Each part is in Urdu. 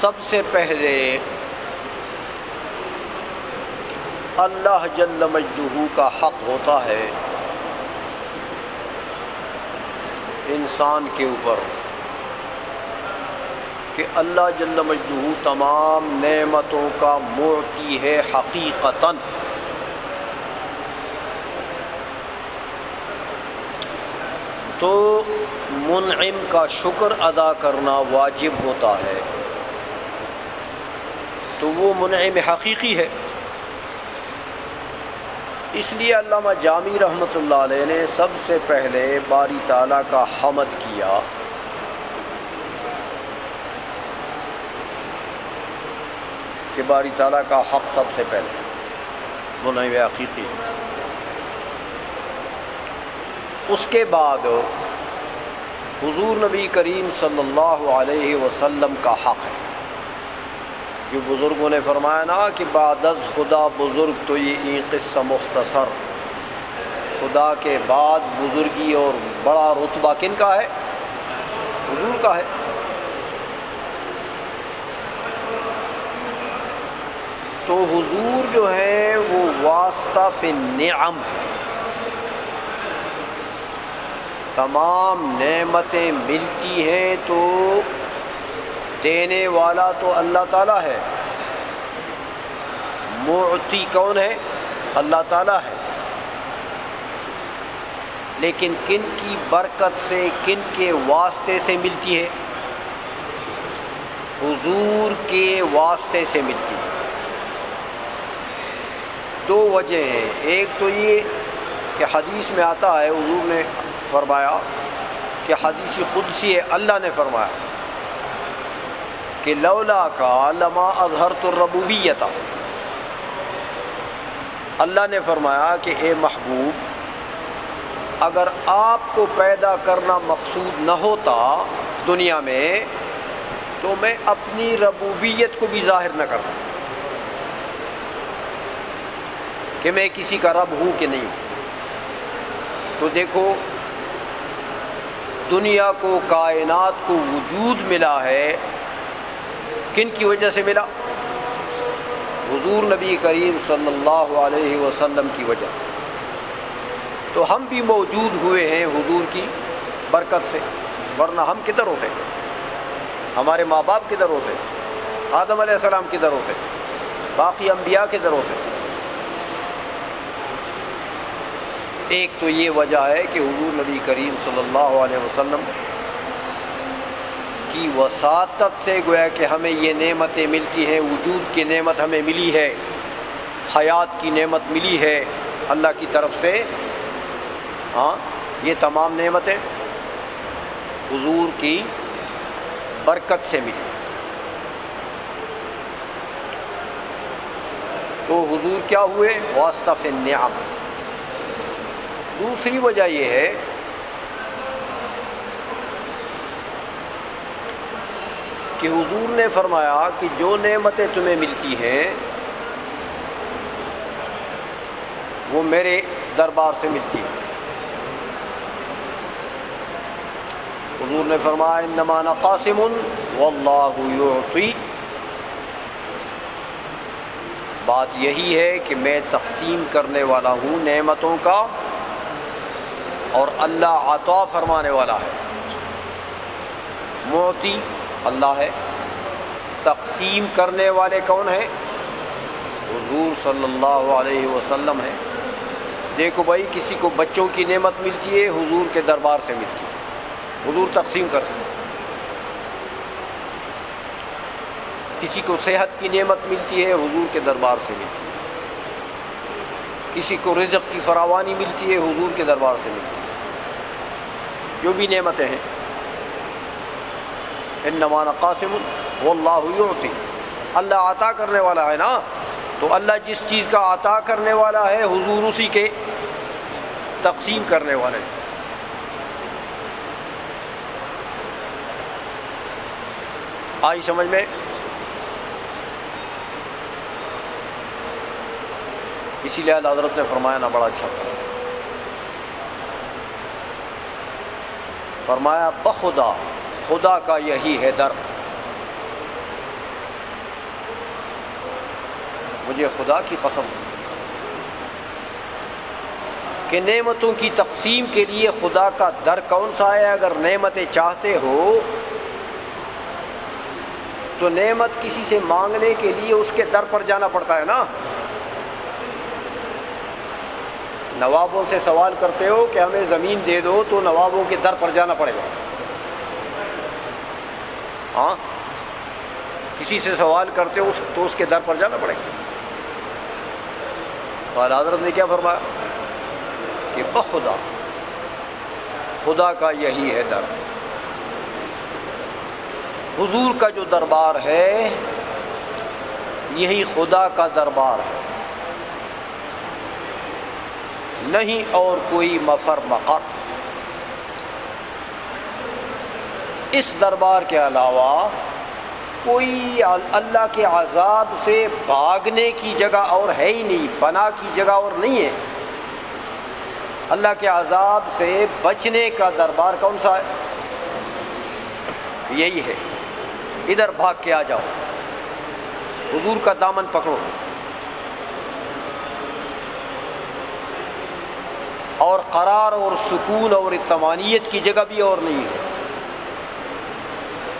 سب سے پہلے اللہ جل مجدہ کا حق ہوتا ہے انسان کے اوپر کہ اللہ جل مجدہ تمام نعمتوں کا معطی ہے حقیقتاً. تو منعم کا شکر ادا کرنا واجب ہوتا ہے. تو وہ منعم حقیقی ہے. اس لیے علامہ جامی رحمۃ اللہ علیہ نے سب سے پہلے باری تعالیٰ کا حمد کیا کہ باری تعالیٰ کا حق سب سے پہلے منعم حقیقی. اس کے بعد حضور نبی کریم صلی اللہ علیہ وسلم کا حق ہے. جو بزرگوں نے فرمایا نا کہ بعد از خدا بزرگ تو یہ قصہ مختصر. خدا کے بعد بزرگی اور بڑا رتبہ کن کا ہے؟ حضور کا ہے. تو حضور جو ہے وہ واسطہ فی النعم، تمام نعمتیں ملتی ہیں تو دینے والا تو اللہ تعالیٰ ہے. معطی کون ہے؟ اللہ تعالیٰ ہے. لیکن کن کی برکت سے، کن کے واسطے سے ملتی ہے؟ حضور کے واسطے سے ملتی ہے. دو وجہ ہیں. ایک تو یہ کہ حدیث میں آتا ہے، حضور نے فرمایا کہ حدیث قدسی ہے، اللہ نے فرمایا کہ لولا کا لما اظہرت الربوبیت. اللہ نے فرمایا کہ اے محبوب، اگر آپ کو پیدا کرنا مقصود نہ ہوتا دنیا میں تو میں اپنی ربوبیت کو بھی ظاہر نہ کرتا کہ میں کسی کا رب ہوں کہ نہیں. تو دیکھو دنیا کو، کائنات کو وجود ملا ہے، کن کی وجہ سے ملا؟ حضور نبی کریم صلی اللہ علیہ وسلم کی وجہ سے. تو ہم بھی موجود ہوئے ہیں حضور کی برکت سے، ورنہ ہم کدھر ہوتے؟ ہمارے ماں باپ کدھر ہوتے؟ آدم علیہ السلام کدھر ہوتے؟ باقی انبیاء کدھر ہوتے؟ ایک تو یہ وجہ ہے کہ حضور نبی کریم صلی اللہ علیہ وسلم کی وساطت سے گویا کہ ہمیں یہ نعمتیں ملتی ہیں. وجود کی نعمت ہمیں ملی ہے، حیات کی نعمت ملی ہے اللہ کی طرف سے. ہاں، یہ تمام نعمتیں حضور کی برکت سے ملی. تو حضور کیا ہوئے؟ واسطہ فی النعم. دوسری وجہ یہ ہے کہ حضور نے فرمایا کہ جو نعمتیں تمہیں ملتی ہیں وہ میرے دربار سے ملتی ہیں. حضور نے فرمایا انما انا قاسم واللہ یعطی. بات یہی ہے کہ میں تقسیم کرنے والا ہوں نعمتوں کا، اور اللہ عطا فرمانے والا ہے. معطی اللہ ہے، تقسیم کرنے والے کون ہیں؟ حضور صلی اللہ علیہ وسلم ہے. دیکھو بھائی، کسی کو بچوں کی نعمت ملتی ہے، حضور کے دربار سے ملتی ہے، حضور تقسیم کرتے ہیں. کسی کو صحت کی نعمت ملتی ہے، حضور کے دربار سے ملتی ہے. کسی کو رزق کی فراوانی ملتی ہے، حضور کے دربار سے ملتی ہے. جو بھی نعمتیں ہیں، انما انا قاسم واللہ یعطی. اللہ عطا کرنے والا ہے نا. تو اللہ جس چیز کا عطا کرنے والا ہے، حضور اسی کے تقسیم کرنے والے ہیں. آئی سمجھ میں؟ اسی لیے حضرت نے فرمایا نا، بڑا اچھا فرمایا، بخدا، خدا کا یہی ہے در مجھے خدا کی قسم کہ نعمتوں کی تقسیم کے لیے خدا کا در کون سا ہے؟ اگر نعمتیں چاہتے ہو تو نعمت کسی سے مانگنے کے لیے اس کے در پر جانا پڑتا ہے نا. نوابوں سے سوال کرتے ہو کہ ہمیں زمین دے دو تو نوابوں کے در پر جانا پڑے گا. ہاں، کسی سے سوال کرتے ہو تو اس کے در پر جانا پڑے گا. تو اعلیٰ حضرت نے کیا فرمایا کہ بخدا خدا کا یہی ہے در. حضور کا جو دربار ہے یہی خدا کا دربار ہے، نہیں اور کوئی مفر مقر. اس دربار کے علاوہ کوئی اللہ کے عذاب سے بھاگنے کی جگہ اور ہے ہی نہیں، پناہ کی جگہ اور نہیں ہے. اللہ کے عذاب سے بچنے کا دربار کون سا ہے؟ یہی ہے. ادھر بھاگ کے آ جاؤ، حضور کا دامن پکڑو. اور قرار اور سکون اور اطمانیت کی جگہ بھی اور نہیں ہے.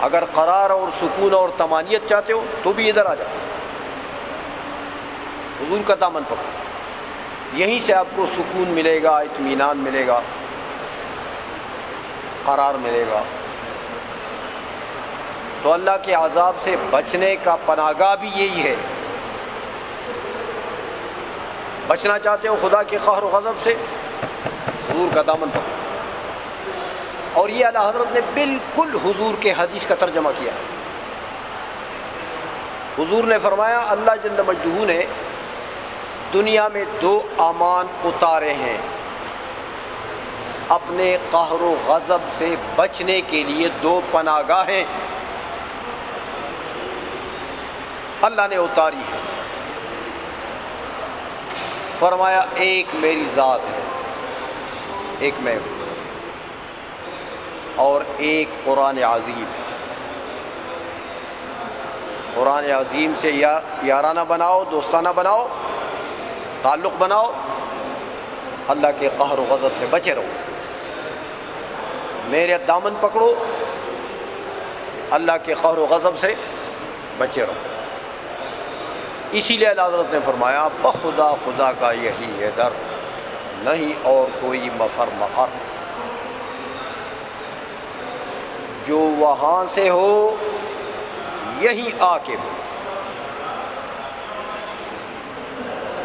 اگر قرار اور سکون اور طمانیت چاہتے ہو تو بھی ادھر آ جاؤ، حضور کا دامن پکڑو. یہیں سے آپ کو سکون ملے گا، اطمینان ملے گا، قرار ملے گا. تو اللہ کے عذاب سے بچنے کا پناہ گاہ بھی یہی ہے. بچنا چاہتے ہو خدا کے قہر و غضب سے، حضور کا دامن پکڑو. اور یہ اعلیٰ حضرت نے بالکل حضور کے حدیث کا ترجمہ کیا. حضور نے فرمایا اللہ جل مجدہ نے دنیا میں 2 امان اتارے ہیں اپنے قہر و غضب سے بچنے کے لیے. 2 پناہ گاہیں اللہ نے اتاری ہے. فرمایا ایک میری ذات ہے، ایک میں ہوں، اور ایک قرآن عظیم. قرآن عظیم سے یارانہ بناؤ، دوستانہ بناؤ، تعلق بناؤ، اللہ کے قہر و غضب سے بچے رہو. میرے دامن پکڑو، اللہ کے قہر و غضب سے بچے رہو. اسی لیے اللہ حضرت نے فرمایا بخدا خدا کا یہی ہے در، نہیں اور کوئی مفر مقر. جو وہاں سے ہو یہیں آ کے ہو،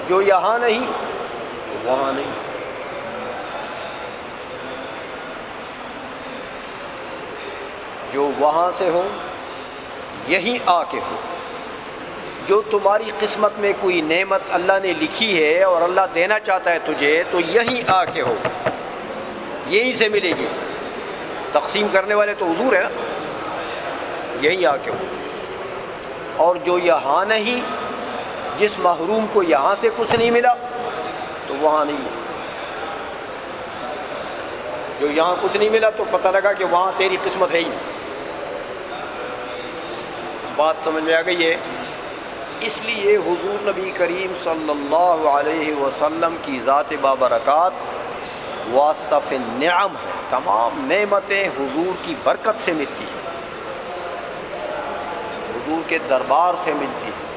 جو یہاں نہیں وہاں نہیں. جو وہاں سے ہو یہیں آ کے ہو. جو تمہاری قسمت میں کوئی نعمت اللہ نے لکھی ہے اور اللہ دینا چاہتا ہے تجھے تو یہیں آ کے ہو، یہیں سے ملے گی. تقسیم کرنے والے تو حضور ہے نا، یہیں آ کے ہو. اور جو یہاں نہیں، جس محروم کو یہاں سے کچھ نہیں ملا تو وہاں نہیں ہے. جو یہاں کچھ نہیں ملا تو پتہ لگا کہ وہاں تیری قسمت ہے ہی نہیں. بات سمجھ میں آ گئی ہے؟ اس لیے حضور نبی کریم صلی اللہ علیہ وسلم کی ذات بابرکات واسطہ فی النعم ہے. تمام نعمتیں حضور کی برکت سے ملتی ہیں، حضور کے دربار سے ملتی ہیں.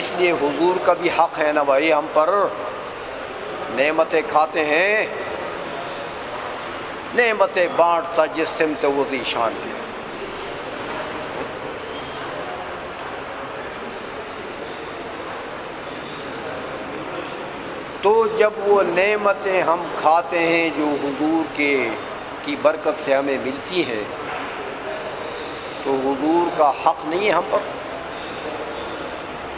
اس لیے حضور کا بھی حق ہے نا بھائی ہم پر. نعمتیں کھاتے ہیں، نعمتیں بانٹتا جس سمت وہ ذیشان ہے. تو جب وہ نعمتیں ہم کھاتے ہیں جو حضور کی برکت سے ہمیں ملتی ہیں تو حضور کا حق نہیں ہے ہم پر.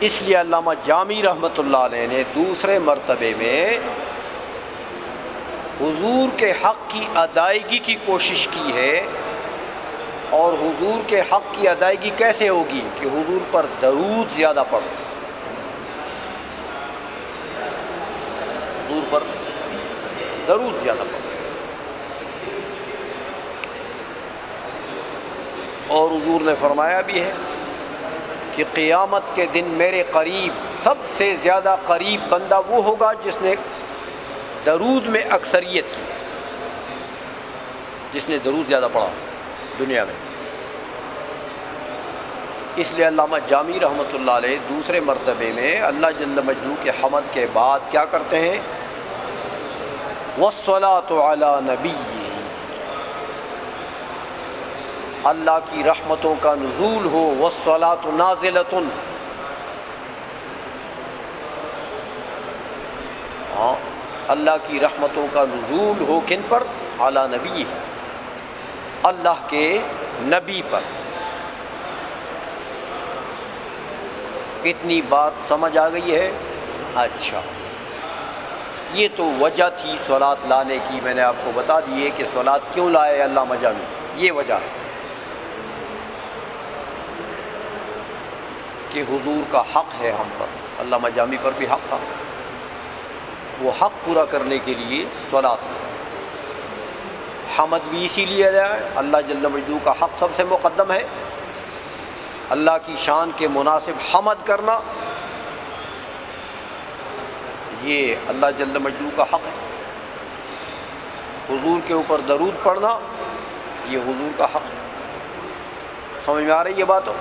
اس لیے علامہ جامی رحمۃ اللہ علیہ نے دوسرے مرتبے میں حضور کے حق کی ادائیگی کی کوشش کی ہے. اور حضور کے حق کی ادائیگی کیسے ہوگی کہ حضور پر درود زیادہ پڑھو. حضور پر درود زیادہ پڑھو. اور حضور نے فرمایا بھی ہے کہ قیامت کے دن میرے قریب سب سے زیادہ قریب بندہ وہ ہوگا جس نے درود میں اکثریت کی، جس نے درود زیادہ پڑھا دنیا میں۔ اس لیے علامہ جامی رحمۃ اللہ علیہ دوسرے مرتبے میں اللہ جل مجدہ کے حمد کے بعد کیا کرتے ہیں؟ والصلاۃ علی نبی، اللہ کی رحمتوں کا نزول ہو، والصلاۃ نازلۃ، اللہ کی رحمتوں کا نزول ہو کن پر؟ علی نبی، اللہ کے نبی پر۔ اتنی بات سمجھ آ گئی ہے؟ اچھا، یہ تو وجہ تھی صلاۃ لانے کی، میں نے آپ کو بتا دی ہے کہ صلاۃ کیوں لائے علامہ جامی، یہ وجہ ہے کہ حضور کا حق ہے ہم پر، علامہ جامی پر بھی حق تھا، وہ حق پورا کرنے کے لیے صلاۃ، حمد بھی اسی لیے جائے، اللہ جل مجدہ کا حق سب سے مقدم ہے، اللہ کی شان کے مناسب حمد کرنا یہ اللہ جل مجدہ کا حق ہے، حضور کے اوپر درود پڑھنا یہ حضور کا حق ہے۔ سمجھ میں آ رہی یہ بات ہو؟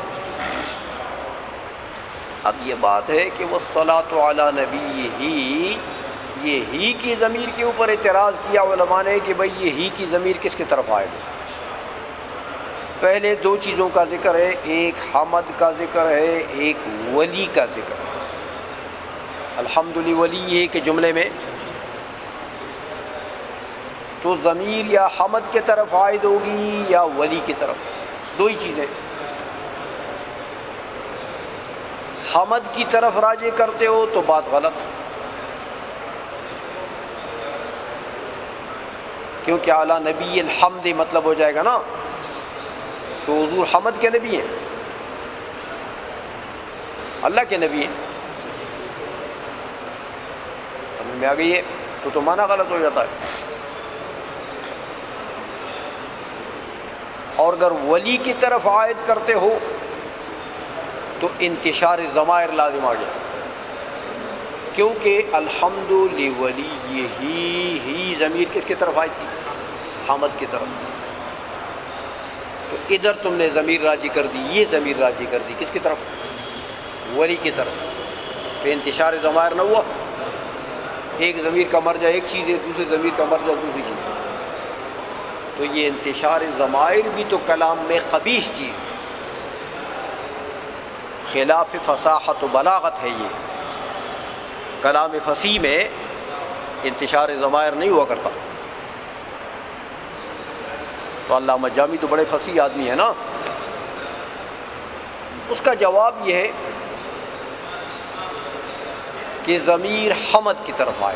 اب یہ بات ہے کہ والصلاۃ علی نبی یہ ہی کی ضمیر کے اوپر اعتراض کیا علماء نے کہ بھئی یہ ہی کی ضمیر کس کی طرف آئے گا؟ پہلے دو چیزوں کا ذکر ہے، ایک حمد کا ذکر ہے، ایک ولی کا ذکر ہے۔ الحمد لولی یہ کہ جملے میں تو ضمیر یا حمد کی طرف عائد ہوگی یا ولی کی طرف، دو ہی چیزیں۔ حمد کی طرف راجع کرتے ہو تو بات غلط، کیونکہ اعلیٰ نبی الحمد مطلب ہو جائے گا نا، تو حضور حمد کے نبی ہیں، اللہ کے نبی ہیں، سمجھ میں آ گئی ہے؟ تو معنی غلط ہو جاتا ہے۔ اور اگر ولی کی طرف عائد کرتے ہو تو انتشار ضمائر لازم آ گیا، کیونکہ الحمد لولی ہی ضمیر کس کی طرف آئی تھی؟ حمد کی طرف، تو ادھر تم نے ضمیر راجی کر دی، یہ ضمیر راجی کر دی کس کی طرف؟ ولی کی طرف، تو انتشار ضمائر نہ ہوا، ایک ضمیر کا مرجع ایک چیز ہے، دوسری ضمیر کا مرجع دوسری چیز ہے، تو یہ انتشار ضمائر بھی تو کلام میں قبیح چیز ہے، خلاف فصاحت و بلاغت ہے، یہ کلام فصیح میں انتشار ضمائر نہیں ہوا کرتا۔ تو علامہ جامی تو بڑے فصیح آدمی ہے نا، اس کا جواب یہ ہے کہ ضمیر حمد کی طرف آئے۔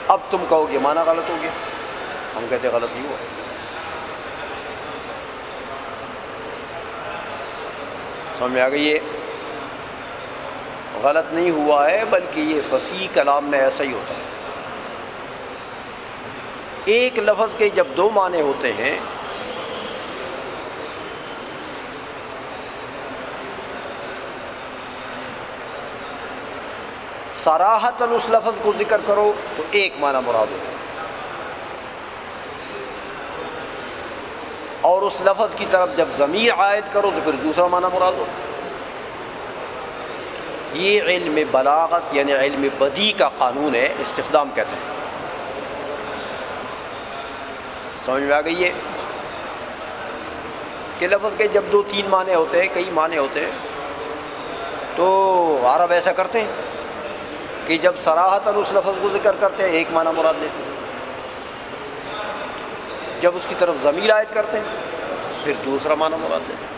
اب تم کہو گے معنی غلط ہو گیا، ہم کہتے غلط نہیں ہوا، سمجھ میں آ گئی یہ؟ غلط نہیں ہوا ہے، بلکہ یہ فصیح کلام میں ایسا ہی ہوتا ہے۔ ایک لفظ کے جب دو معنی ہوتے ہیں صراحتاً اس لفظ کو ذکر کرو تو ایک معنی مراد ہو، اور اس لفظ کی طرف جب ضمیر عائد کرو تو پھر دوسرا معنی مراد ہو۔ یہ علم بلاغت یعنی علم بدیع کا قانون ہے، استخدام کہتے ہیں۔ سمجھ میں آ گئی ہے کہ لفظ کے جب دو تین معنی ہوتے ہیں، کئی معنی ہوتے ہیں، تو عرب ایسا کرتے ہیں کہ جب صراحتاً اس لفظ کو ذکر کرتے ہیں ایک معنی مراد لیتے ہیں، جب اس کی طرف ضمیر عائد کرتے ہیں پھر دوسرا معنی مراد لیتے ہیں۔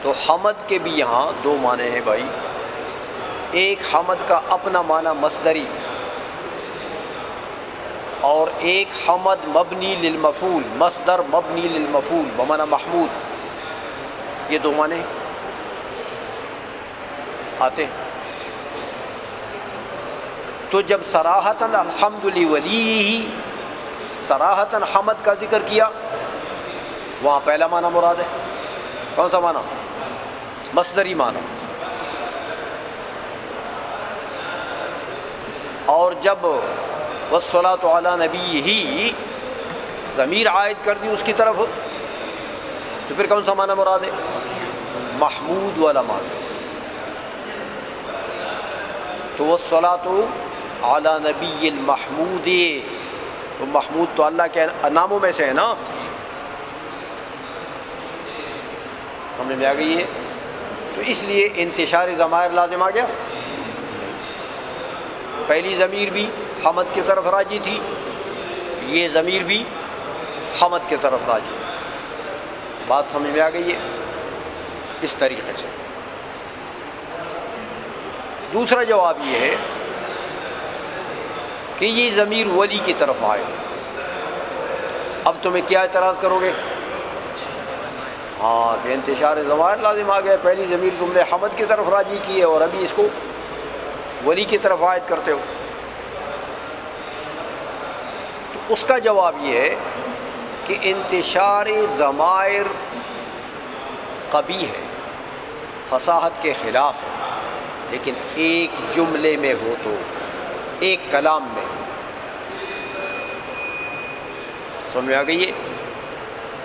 تو حمد کے بھی یہاں دو معنی ہیں بھائی، ایک حمد کا اپنا معنی مصدری، اور ایک حمد مبنی للمفعول، مصدر مبنی للمفعول بمعنی محمود، یہ دو معنی آتے ہیں۔ تو جب صراحتاً الحمد لولی صراحتاً حمد کا ذکر کیا وہاں پہلا معنی مراد ہے. کون سا معنی؟ مصدری معنی. اور جب والصلاۃ علی نبی ہی ضمیر عائد کر دی اس کی طرف تو پھر کون سا معنی مراد ہے؟ محمود والا معنی. تو والصلاۃ علی نبی المحمود، تو محمود تو اللہ کے ناموں میں سے ہے نا. سمجھ میں آ گئی ہے؟ تو اس لیے انتشار ضمائر لازم آ گیا. پہلی ضمیر بھی حمد کی طرف راجی تھی، یہ ضمیر بھی حمد کی طرف راجی. بات سمجھ میں آ گئی ہے؟ اس طریقے سے. دوسرا جواب یہ ہے کہ یہ ضمیر ولی کی طرف آئے. اب تمہیں کیا اعتراض کرو گے؟ ہاں کہ انتشار ضمائر لازم آ گیا، پہلی ضمیر تم نے حمد کی طرف راجی کی ہے اور ابھی اس کو ولی کی طرف عائد کرتے ہو. تو اس کا جواب یہ ہے کہ انتشار ضمائر قبیح ہے، فصاحت کے خلاف ہے، لیکن ایک جملے میں ہو تو، ایک کلام میں. سمجھ میں آ گئی ہے؟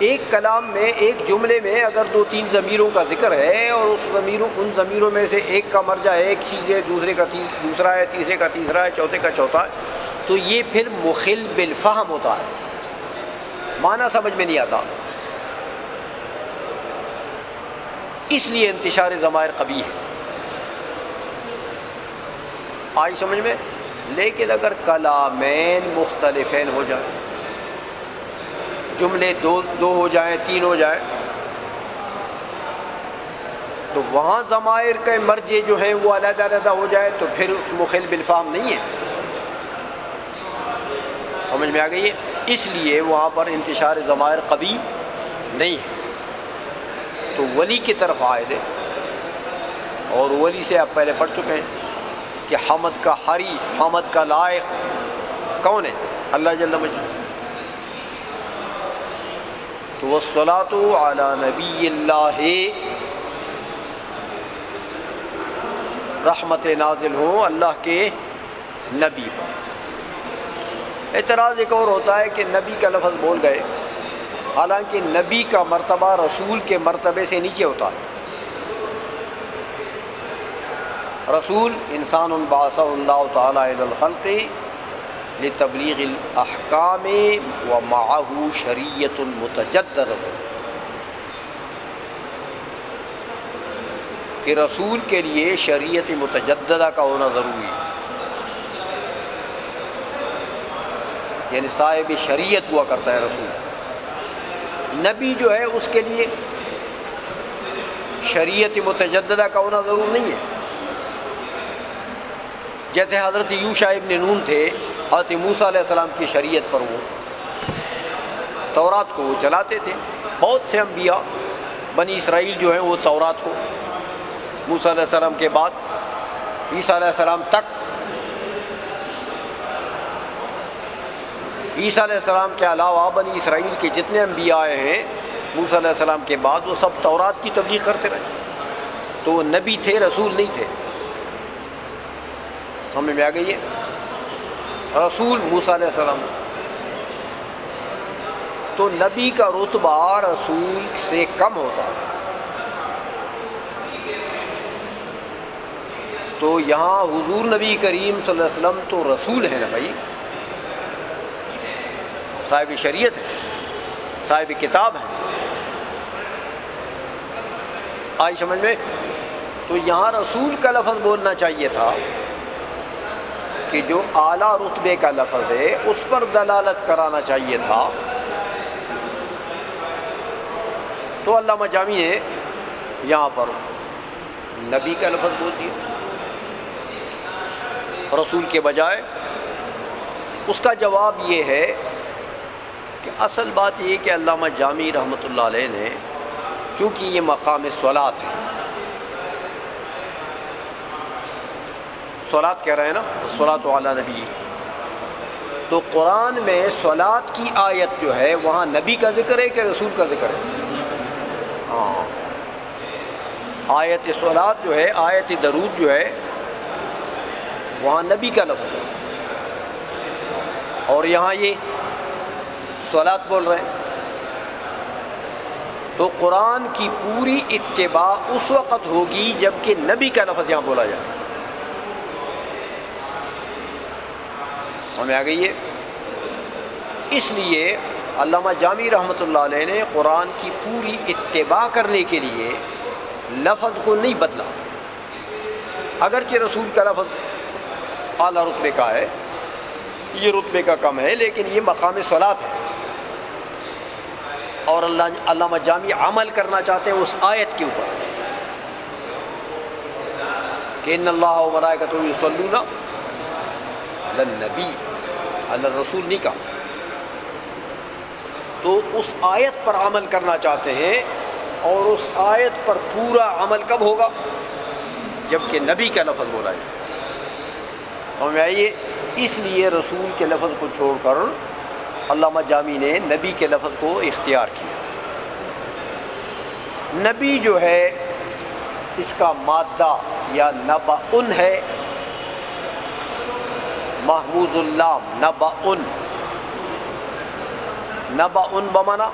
ایک کلام میں، ایک جملے میں اگر دو تین ضمیروں کا ذکر ہے اور ان ضمیروں میں سے ایک کا مرجع ایک چیز ہے، دوسرے کا دوسرا ہے، تیسرے کا تیسرا ہے، چوتھے کا چوتھا ہے، تو یہ پھر مخل بالفہم ہوتا ہے، معنی سمجھ میں نہیں آتا. اس لیے انتشار ضمائر قبیح ہے. آئی سمجھ میں؟ لیکن اگر کلامین مختلفین ہو جائیں، جملے دو ہو جائیں، تین ہو جائیں، تو وہاں ضمائر کے مرجع جو ہیں وہ علیحدہ علیحدہ ہو جائے تو پھر اس مخل بالفہم نہیں ہے. سمجھ میں آ گئی ہے؟ اس لیے وہاں پر انتشار ضمائر قبیح نہیں ہے. تو ولی کی طرف عائد ہے، اور ولی سے آپ پہلے پڑھ چکے ہیں کہ حمد کا حری، حمد کا لائق کون ہے؟ اللہ جل مجدہ. تو والصلاۃ علی نبی اللہ، رحمت نازل ہو اللہ کے نبی پر. اعتراض ایک اور ہوتا ہے کہ نبی کا لفظ بول گئے، حالانکہ نبی کا مرتبہ رسول کے مرتبے سے نیچے ہوتا ہے. رسول انسان بعثہ اللہ تعالی الی الخلق لتبلیغ الاحکام ومعہ شریعت متجددہ، کہ رسول کے لیے شریعت متجددہ کا ہونا ضروری ہے، یعنی صاحب شریعت ہوا کرتا ہے رسول. نبی جو ہے اس کے لیے شریعت متجددہ کا ہونا ضرور نہیں ہے. جیسے حضرت یوشع ابن نون تھے، حضرت موسیٰ علیہ السلام کی شریعت پر وہ تورات کو وہ چلاتے تھے. بہت سے انبیاء بنی اسرائیل جو ہیں وہ تورات کو موسیٰ علیہ السلام کے بعد عیسیٰ علیہ السلام تک، عیسیٰ علیہ السلام کے علاوہ بنی اسرائیل کے جتنے انبیاء آئے ہیں موسیٰ علیہ السلام کے بعد وہ سب تورات کی تبلیغ کرتے رہے. تو وہ نبی تھے، رسول نہیں تھے. سمجھ میں آ گئی ہے؟ رسول موسیٰ علیہ السلام. تو نبی کا رتبہ رسول سے کم ہوتا ہے. تو یہاں حضور نبی کریم صلی اللہ علیہ وسلم تو رسول ہیں نا بھائی، صاحب شریعت ہے، صاحب کتاب ہے. آئی سمجھ میں؟ تو یہاں رسول کا لفظ بولنا چاہیے تھا کہ جو اعلیٰ رتبے کا لفظ ہے اس پر دلالت کرانا چاہیے تھا. تو علامہ جامی نے یہاں پر نبی کا لفظ بول دیا رسول کے بجائے. اس کا جواب یہ ہے کہ اصل بات یہ کہ علامہ جامی رحمۃ اللہ علیہ نے، چونکہ یہ مقام صلاۃ ہے، صلاۃ کہہ رہے ہیں نا، صلاۃ علی نبی، تو قرآن میں صلاۃ کی آیت جو ہے وہاں نبی کا ذکر ہے کہ رسول کا ذکر ہے؟ ہاں، آیت صلاۃ جو ہے، آیت درود جو ہے، وہاں نبی کا لفظ ہے، اور یہاں یہ صلاۃ بول رہے ہیں۔ تو قرآن کی پوری اتباع اس وقت ہوگی جب کہ نبی کا لفظ یہاں بولا جائے۔ سمجھ آ گئی ہے؟ اس لیے علامہ جامی رحمۃ اللہ علیہ نے قرآن کی پوری اتباع کرنے کے لیے لفظ کو نہیں بدلا، اگرچہ رسول کا لفظ اعلیٰ رتبے کا ہے، یہ رتبے کا کم ہے، لیکن یہ مقام صلاۃ ہے، اور علامہ جامی عمل کرنا چاہتے ہیں اس آیت کے اوپر کہ ان اللہ و ملائکتہ یصلون علی النبی، علی الرسول نہیں کہا، تو اس آیت پر عمل کرنا چاہتے ہیں، اور اس آیت پر پورا عمل کب ہوگا؟ جبکہ نبی کا لفظ بولا جائے۔ سمجھ میں آئیے؟ اس لیے رسول کے لفظ کو چھوڑ کر علامہ جامی نے نبی کے لفظ کو اختیار کیا۔ نبی جو ہے اس کا مادہ یا نبأن ہے، محموز اللام نبأن، نبأن بمانا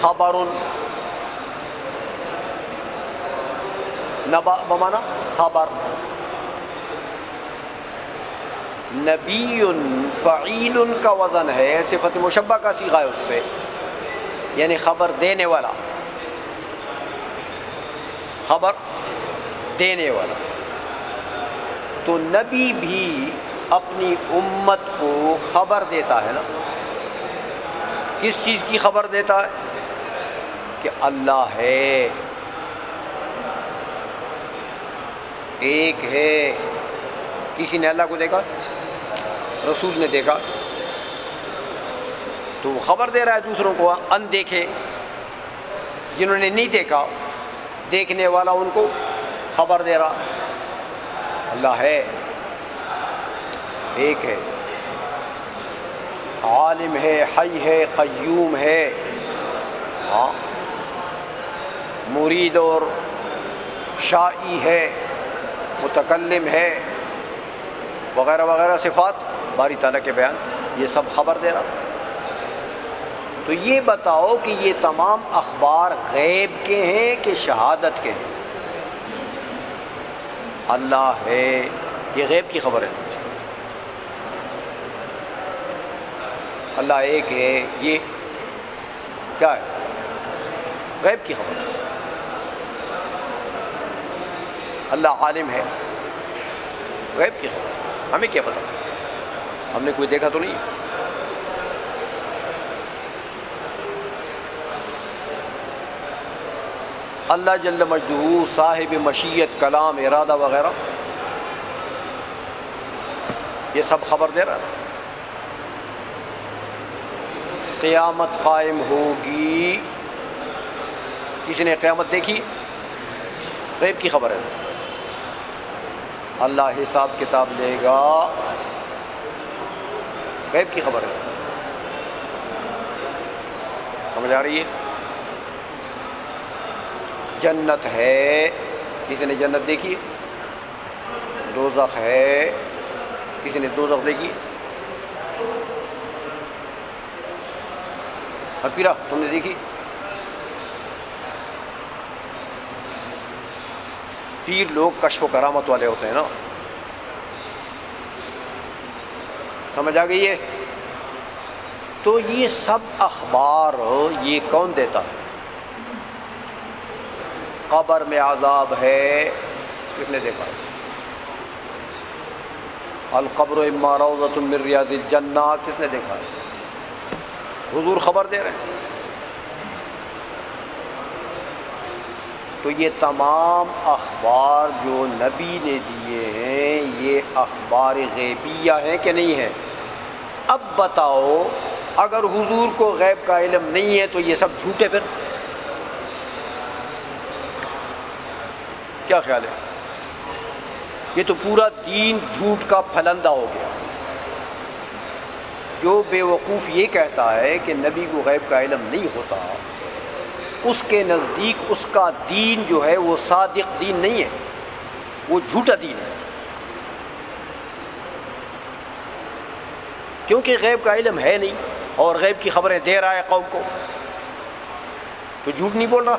خبر، نبأ بمانا خبر، نبی فعیل کا وزن ہے، صفت مشبہ کا صیغہ ہے اس سے، یعنی خبر دینے والا، خبر دینے والا۔ تو نبی بھی اپنی امت کو خبر دیتا ہے نا، کس چیز کی خبر دیتا ہے؟ کہ اللہ ہے، ایک ہے۔ کسی نے اللہ کو دیکھا؟ رسول نے دیکھا، تو وہ خبر دے رہا ہے دوسروں کو، اندیکھے جنہوں نے نہیں دیکھا، دیکھنے والا ان کو خبر دے رہا، اللہ ہے، ایک ہے، عالم ہے، حی ہے، قیوم ہے، ہاں، مرید اور شائی ہے، متکلم ہے، وغیرہ وغیرہ صفات باری تعالیٰ کے بیان، یہ سب خبر دے رہا۔ تو یہ بتاؤ کہ یہ تمام اخبار غیب کے ہیں کہ شہادت کے ہیں؟ اللہ ہے، یہ غیب کی خبر ہے، اللہ ایک ہے، یہ کیا ہے؟ غیب کی خبر ہے۔ اللہ عالم ہے، غیب کی خبر ہے، ہمیں کیا پتا؟ ہم نے کوئی دیکھا تو نہیں ہے۔ اللہ جل مجدہ صاحب مشیت، کلام، ارادہ وغیرہ، یہ سب خبر دے رہا ہے۔ قیامت قائم ہوگی، کسی نے قیامت دیکھی؟ غیب کی خبر ہے۔ اللہ حساب کتاب لے گا، غیب کی خبر ہے۔ سمجھ آ رہی ہے؟ جنت ہے، کسی نے جنت دیکھی؟ دوزخ ہے، کسی نے دوزخ دیکھی؟ پیرا تم نے دیکھی؟ پیر لوگ کشف و کرامت والے ہوتے ہیں نا، سمجھ آ گئی ہے؟ تو یہ سب اخبار یہ کون دیتا ہے؟ قبر میں عذاب ہے، کس نے دیکھا؟ القبر اما روضۃ من ریاض الجنہ، کس نے دیکھا؟ حضور خبر دے رہے ہیں۔ تو یہ تمام اخبار جو نبی نے دیے ہیں یہ اخبار غیبیہ ہیں کہ نہیں ہیں؟ اب بتاؤ، اگر حضور کو غیب کا علم نہیں ہے تو یہ سب جھوٹے؟ پھر کیا خیال ہے؟ یہ تو پورا دین جھوٹ کا پھلندہ ہو گیا۔ جو بے وقوف یہ کہتا ہے کہ نبی کو غیب کا علم نہیں ہوتا، اس کے نزدیک اس کا دین جو ہے وہ صادق دین نہیں ہے، وہ جھوٹا دین ہے، کیونکہ غیب کا علم ہے نہیں اور غیب کی خبریں دے رہا ہے قوم کو، تو جھوٹ نہیں بول رہا۔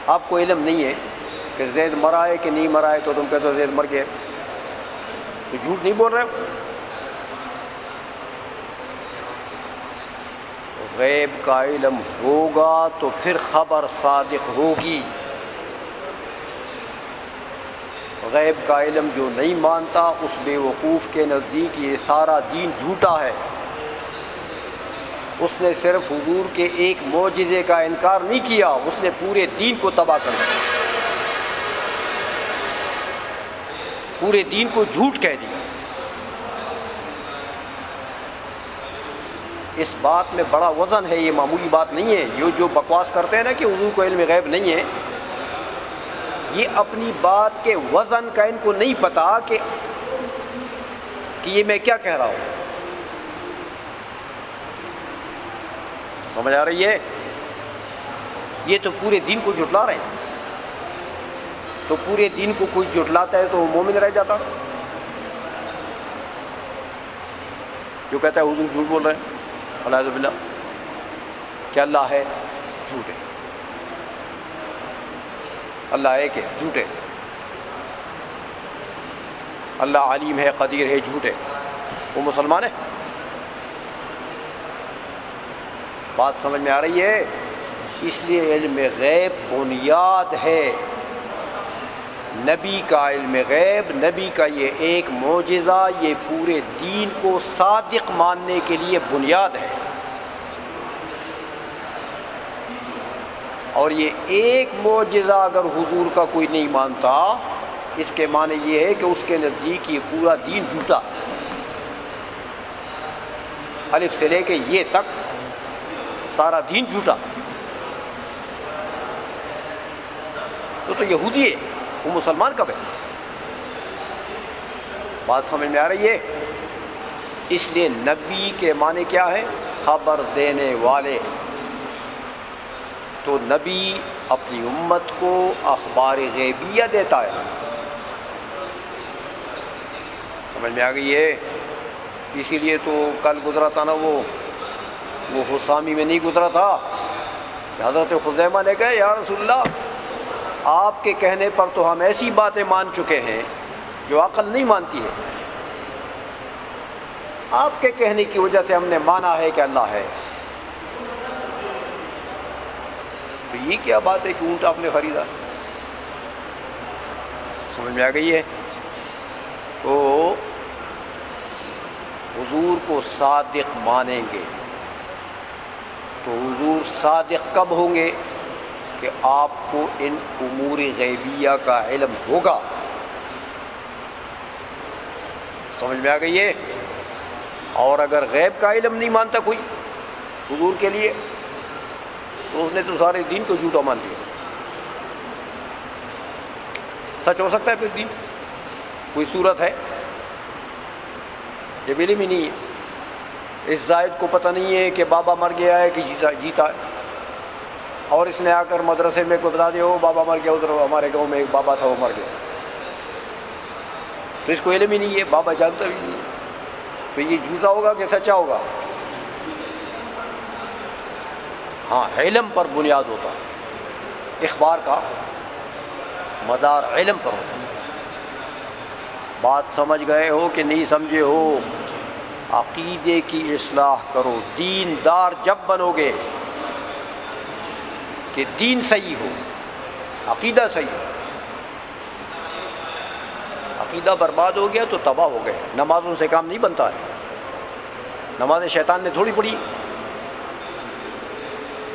آپ کو علم نہیں ہے کہ زید مرا ہے کہ نہیں مرا ہے، تو تم کہتے ہو زید مر گیا، تو جھوٹ نہیں بول رہے ہو۔ غیب کا علم ہوگا تو پھر خبر صادق ہوگی۔ غیب کا علم جو نہیں مانتا اس بے وقوف کے نزدیک یہ سارا دین جھوٹا ہے۔ اس نے صرف حضور کے ایک معجزے کا انکار نہیں کیا، اس نے پورے دین کو تباہ کر دیا، پورے دین کو جھوٹ کہہ دیا۔ اس بات میں بڑا وزن ہے، یہ معمولی بات نہیں ہے۔ یہ جو بکواس کرتے ہیں نا کہ حضور کو علم غیب نہیں ہے، یہ اپنی بات کے وزن کا ان کو نہیں پتا کہ یہ میں کیا کہہ رہا ہوں۔ سمجھ آ رہی ہے؟ یہ تو پورے دین کو جھٹلا رہے ہیں، تو پورے دین کو کوئی جھٹلاتا ہے تو وہ مومن رہ جاتا۔ جو کہتا ہے حضور جھوٹ بول رہے ہیں، والعیاذ باللہ، کہ اللہ ہے، جھوٹے، اللہ ایک ہے، جھوٹے، اللہ علیم ہے، قدیر ہے، جھوٹے، وہ مسلمان ہے؟ بات سمجھ میں آ رہی ہے؟ اس لیے علم غیب بنیاد ہے۔ نبی کا علم غیب، نبی کا یہ ایک معجزہ، یہ پورے دین کو صادق ماننے کے لیے بنیاد ہے۔ اور یہ ایک معجزہ اگر حضور کا کوئی نہیں مانتا، اس کے معنی یہ ہے کہ اس کے نزدیک یہ پورا دین جھوٹا، الف سے لے کے یہ تک سارا دین جھوٹا۔ تو یہودی ہے، وہ مسلمان کب ہے؟ بات سمجھ میں آ رہی ہے؟ اس لیے نبی کے معنی کیا ہے؟ خبر دینے والے۔ تو نبی اپنی امت کو اخبار غیبیہ دیتا ہے۔ سمجھ میں آ گئی ہے؟ اسی لیے تو کل گزرا تھا نا وہ حسامی میں نہیں گزرا تھا کہ حضرت خزیمہ نے کہا یا رسول اللہ، آپ کے کہنے پر تو ہم ایسی باتیں مان چکے ہیں جو عقل نہیں مانتی ہے، آپ کے کہنے کی وجہ سے ہم نے مانا ہے کہ اللہ ہے۔ تو یہ کیا بات ہے کہ اونٹ آپ نے خریدا؟ سمجھ میں آ گئی ہے؟ تو حضور کو صادق مانیں گے تو حضور صادق کب ہوں گے؟ کہ آپ کو ان امور غیبیہ کا علم ہوگا۔ سمجھ میں آ گئی ہے؟ اور اگر غیب کا علم نہیں مانتا کوئی حضور کے لیے تو اس نے تو سارے دین کو جھوٹا مان لیا۔ سچ ہو سکتا ہے پھر دین؟ کوئی صورت ہے؟ یہ علم ہی نہیں ہے۔ اس زائد کو پتہ نہیں ہے کہ بابا مر گیا ہے کہ جیتا ہے، اور اس نے آ کر مدرسے میں کوئی بتا دیا ہو بابا مر گیا، ادھر ہمارے گاؤں میں ایک بابا تھا وہ مر گیا، تو اس کو علم ہی نہیں ہے، بابا جانتا بھی نہیں ہے، تو یہ جھوٹا ہوگا کہ سچا ہوگا؟ ہاں، علم پر بنیاد ہوتا ہے، اخبار کا مدار علم پر ہوتا ہے۔ بات سمجھ گئے ہو کہ نہیں سمجھے ہو؟ عقیدے کی اصلاح کرو۔ دیندار جب بنو گے کہ دین صحیح ہو، عقیدہ صحیح ہو، عقیدہ برباد ہو گیا تو تباہ ہو گئے۔ نمازوں سے کام نہیں بنتا ہے، نماز شیطان نے تھوڑی پڑھی۔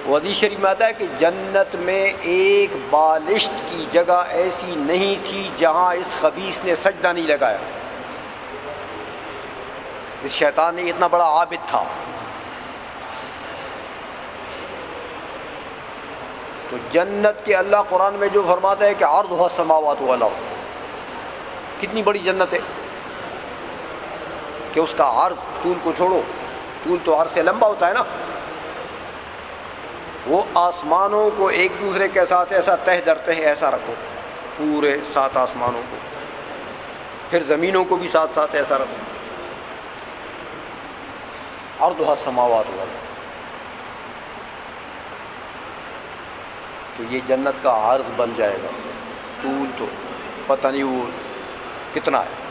وہ حدیث شریف میں آتا ہے کہ جنت میں ایک بالشت کی جگہ ایسی نہیں تھی جہاں اس خبیث نے سجدہ نہیں لگایا۔ اس شیطان نے اتنا بڑا عابد تھا۔ تو جنت کے اللہ قرآن میں جو فرماتا ہے کہ عرضها السماوات والارض، کتنی بڑی جنت ہے، کہ اس کا عرض، طول کو چھوڑو، طول تو عرض سے لمبا ہوتا ہے نا، وہ آسمانوں کو ایک دوسرے کے ساتھ ایسا تہ در تہ ایسا رکھو، پورے 7 آسمانوں کو، پھر زمینوں کو بھی ساتھ ساتھ ایسا رکھو، عرضها السماوات والارض، تو یہ جنت کا عرض بن جائے گا، طول تو پتہ نہیں وہ کتنا ہے۔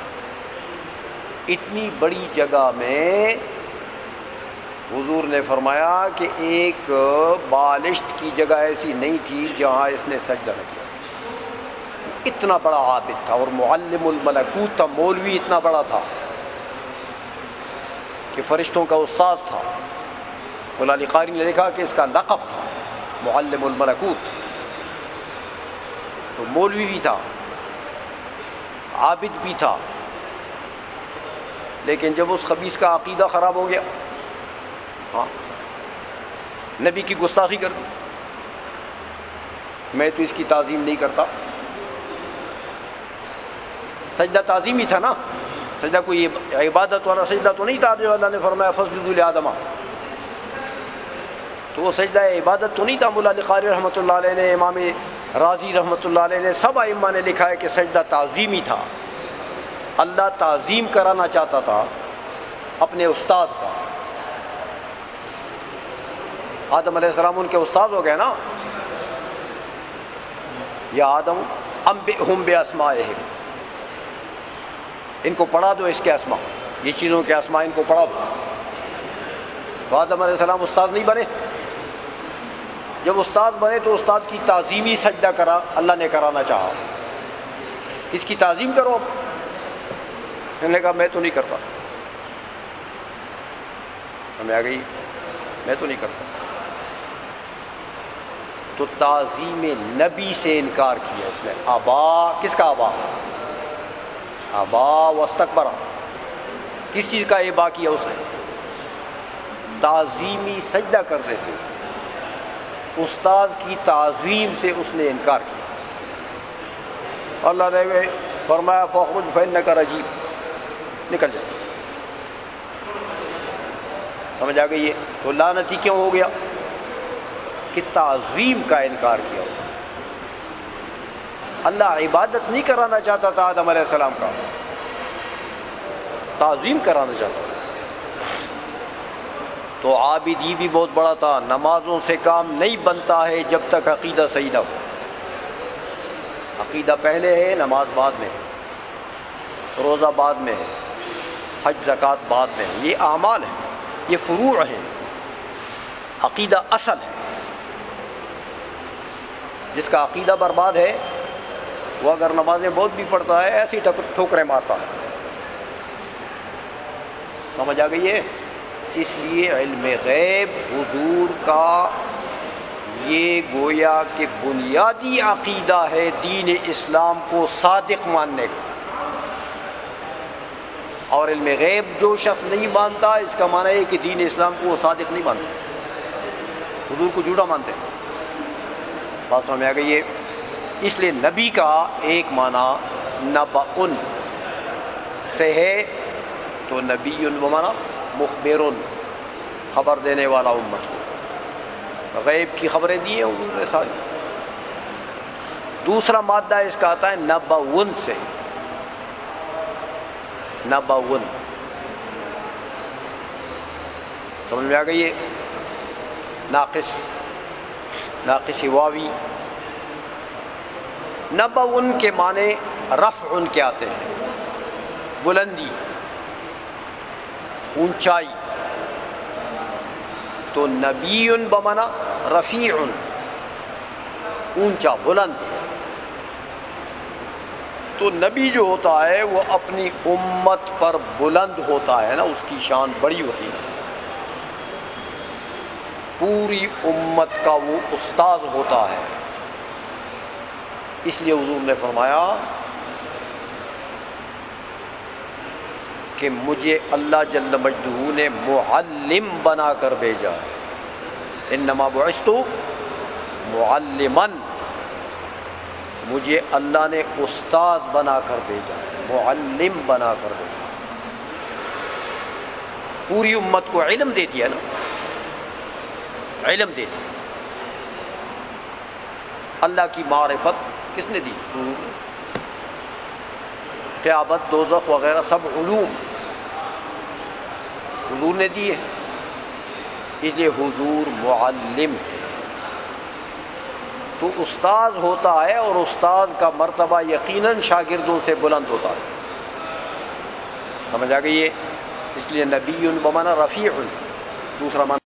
اتنی بڑی جگہ میں حضور نے فرمایا کہ ایک بالشت کی جگہ ایسی نہیں تھی جہاں اس نے سجدہ نہ کیا، اتنا بڑا عابد تھا، اور معلم الملکوت تھا، مولوی اتنا بڑا تھا کہ فرشتوں کا استاذ تھا۔ مولا علی قاری نے لکھا کہ اس کا لقب تھا معلم الملکوت، تو مولوی بھی تھا، عابد بھی تھا، لیکن جب اس خبیث کا عقیدہ خراب ہو گیا، نبی کی گستاخی کر دی، میں تو اس کی تعظیم نہیں کرتا۔ سجدہ تعظیمی تھا نا، سجدہ کوئی عبادت والا سجدہ تو نہیں تھا جو اللہ نے فرمایا فاسجدوا لآدم، تو وہ سجدہ عبادت تو نہیں تھا۔ مولا علی قاری رحمۃ اللہ علیہ نے، امام رازی رحمۃ اللہ علیہ نے، سب ائمہ نے لکھا ہے کہ سجدہ تعظیمی تھا۔ اللہ تعظیم کرانا چاہتا تھا اپنے استاذ کا۔ آدم علیہ السلام ان کے استاذ ہو گئے نا، یا آدم انبئہم باسمائہم، ان کو پڑھا دو اس کے اسماء، یہ چیزوں کے اسماء ان کو پڑھا دو۔ تو آدم علیہ السلام استاذ نہیں بنے، جب استاذ بنے تو استاذ کی تعظیمی سجدہ کرا، اللہ نے کرانا چاہا، اس کی تعظیم کرو۔ انہوں نے کہا میں تو نہیں کرتا، ہمیں آ گئی میں تو نہیں کرتا، تو تعظیم نبی سے انکار کیا اس نے۔ آبا، کس کا آبا؟ آبا واستکبر، کس چیز کا ابا کیا اس نے؟ تعظیمی سجدہ کرنے سے، استاذ کی تعظیم سے اس نے انکار کیا۔ اللہ نے فرمایا فاخرج فإنک رجیم، نکل جائے۔ سمجھ آ گئی ہے؟ تو لعنتی کیوں ہو گیا؟ کہ تعظیم کا انکار کیا اس نے۔ اللہ عبادت نہیں کرانا چاہتا تھا آدم علیہ السلام کا، تعظیم کرانا چاہتا تھا۔ تو عابد یہ بھی بہت بڑا تھا، نمازوں سے کام نہیں بنتا ہے جب تک عقیدہ صحیح نہ ہو۔ عقیدہ پہلے ہے، نماز بعد میں ہے، روزہ بعد میں ہے، حج زکوٰۃ بعد میں ہے۔ یہ اعمال ہیں، یہ فروع ہیں، عقیدہ اصل ہے۔ جس کا عقیدہ برباد ہے وہ اگر نمازیں بہت بھی پڑھتا ہے ایسی ٹھوکریں مارتا ہے۔ سمجھ آ گئی ہے؟ اس لیے علم غیب حضور کا یہ گویا کہ بنیادی عقیدہ ہے دین اسلام کو صادق ماننے کا۔ اور علم غیب جو شخص نہیں مانتا، اس کا معنی ہے کہ دین اسلام کو وہ صادق نہیں مانتا، حضور کو جھوٹا مانتے ہیں۔ بات سمجھ میں آ گئی ہے؟ اس لیے نبی کا ایک معنی نبأ سے ہے، تو نبی بمعنی مخبر، خبر دینے والا امت کو، غیب کی خبریں دی ہیں حضور نے ساری۔ دوسرا مادہ اس کا آتا ہے نبأ سے، نبأ، سمجھ میں آ گئی ہے؟ ناقص واوی۔ نبأ کے معنی رفع کے آتے ہیں، بلندی، اونچائی، تو نبی بمعنی رفیع، اونچا بلند۔ تو نبی جو ہوتا ہے وہ اپنی امت پر بلند ہوتا ہے نا، اس کی شان بڑی ہوتی ہے، پوری امت کا وہ استاذ ہوتا ہے۔ اس لیے حضور نے فرمایا کہ مجھے اللہ جل مجدہ نے معلم بنا کر بھیجا ہے، انما بعثت معلما، مجھے اللہ نے استاذ بنا کر بھیجا ہے، معلم بنا کر بھیجا۔ پوری امت کو علم دے دیا نا، علم دے دیا۔ اللہ کی معرفت کس نے دی؟ حضور نے۔ قیامت، دوزخ وغیرہ سب علوم حضور نے دیے، اس لیے حضور معلم ہے۔ تو استاذ ہوتا ہے اور استاذ کا مرتبہ یقیناً شاگردوں سے بلند ہوتا ہے۔ سمجھ آ گئی ہے؟ اس لیے نبی بمانا رفیع، دوسرا معنی